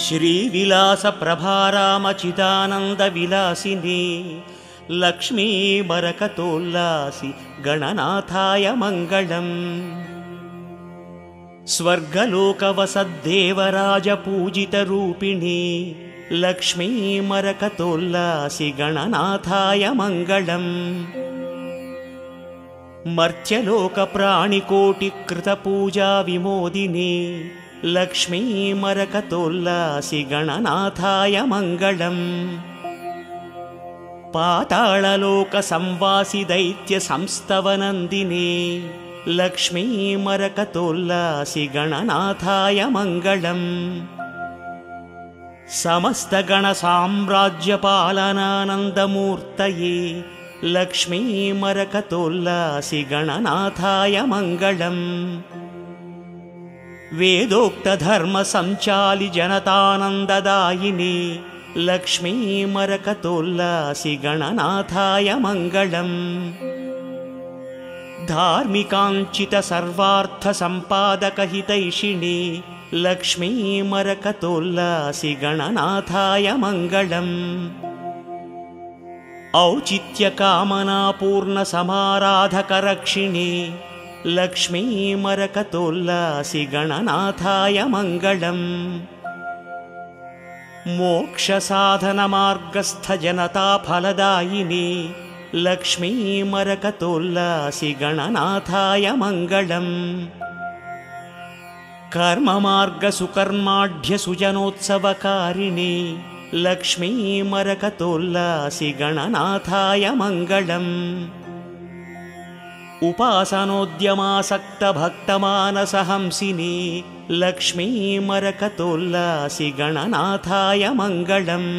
श्रीविलासप्रभारामचिदानन्दविलासिनी Lakshmi बरकतोल्लासि गणनाथाय Mangalam. स्वर्गलोकवसद्देवराजपूजितरूपिणी Lakshmi मरकतोल्लासि गणनाथाय Mangalam. मर्त्यलोकप्राणिकोटिकृतपूजाविमोदिनी Lakshmi मरकतोल्लासि गणनाथाय Mangalam. पाताळलोकसंवासि दैत्यसंस्तवनन्दिनी Lakshmi मरकतोल्लासि गणनाथाय Mangalam. समस्तगणसाम्राज्यपालनानन्दमूर्तये Lakshmi मरकतोल्लासि गणनाथाय Mangalam. वेदोक्तधर्मसञ्चालि जनतानन्ददायिनी Lakshmi मरकतोल्लासि गणनाथाय Mangalam. धार्मिकाञ्चितसर्वार्थसम्पादकहितैषिणी Lakshmi मरकतोल्लासि गणनाथाय Mangalam. औचित्यकामनापूर्णसमाराधकरक्षिणी Lakshmi मरकतोल्लासि गणनाथाय Mangalam. मोक्षसाधनमार्गस्थजनताफलदायिनी Lakshmi मरकतोल्लासि गणनाथाय Mangalam. कर्ममार्गसुकर्माढ्यसुजनोत्सवकारिणी Lakshmi मरकतोल्लासि गणनाथाय Mangalam. उपासनोद्यमासक्तभक्तमानसहंसिनी Lakshmi मरकतोल्लासि गणनाथाय Mangalam.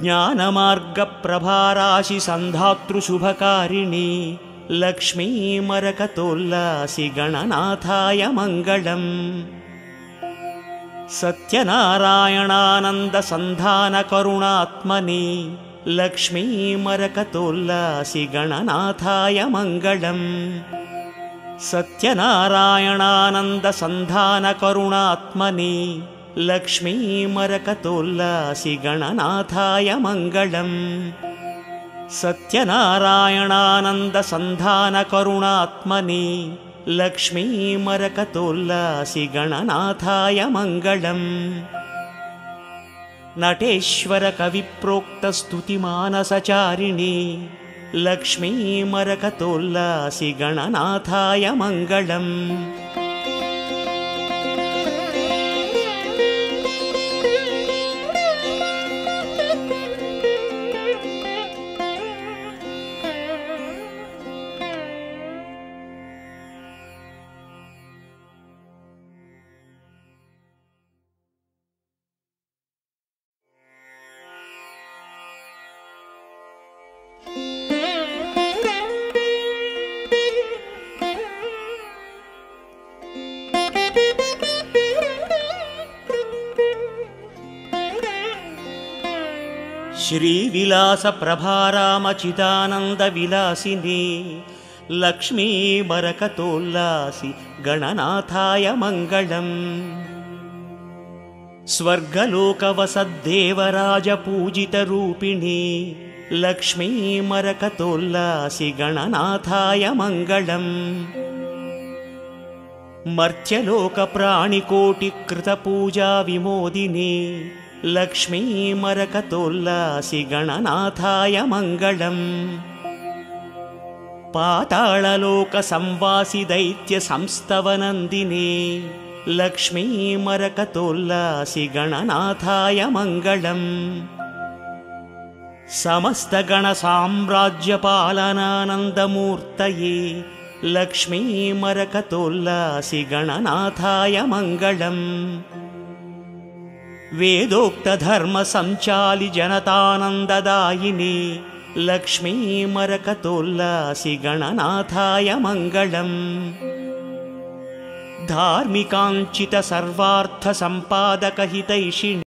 ज्ञानमार्गप्रभाराशिसन्धातृशुभकारिणी Lakshmi मरकतोल्लासि गणनाथाय Mangalam. सत्यनारायणानन्दसन्धानकरुणात्मनि Lakshmi मरकतोल्लासि गणनाथाय Mangalam. सत्यनारायणानन्दसन्धानकरुणात्मनि Lakshmi मरकतोल्लासि गणनाथाय Mangalam. सत्यनारायणानन्दसन्धानकरुणात्मनि Lakshmi मरकतोल्लासि गणनाथाय Mangalam. नटेश्वरकविप्रोक्तस्तुतिमानसचारिणी Lakshmi मरकतोल्लासि गणनाथाय Mangalam. श्रीविलासप्रभारामचिदानन्दविलासिनी Lakshmi बरकतोल्लासि गणनाथाय Mangalam. स्वर्गलोकवसद्देवराजपूजितरूपिणी Lakshmi मरकतोल्लासि गणनाथाय Mangalam. मर्त्यलोकप्राणिकोटिकृतपूजाविमोदिनी Lakshmi मरकतोल्लासि गणनाथाय Mangalam. पाताळलोकसंवासि दैत्यसंस्तवनन्दिनी Lakshmi मरकतोल्लासि गणनाथाय Mangalam. समस्तगणसाम्राज्यपालनानन्दमूर्तये Lakshmi मरकतोल्लासि गणनाथाय Mangalam. वेदोक्तधर्मसञ्चालि जनतानन्ददायिनी Lakshmi मरकतोल्लासि गणनाथाय Mangalam. धार्मिकाञ्चितसर्वार्थसम्पादकहितैषिणी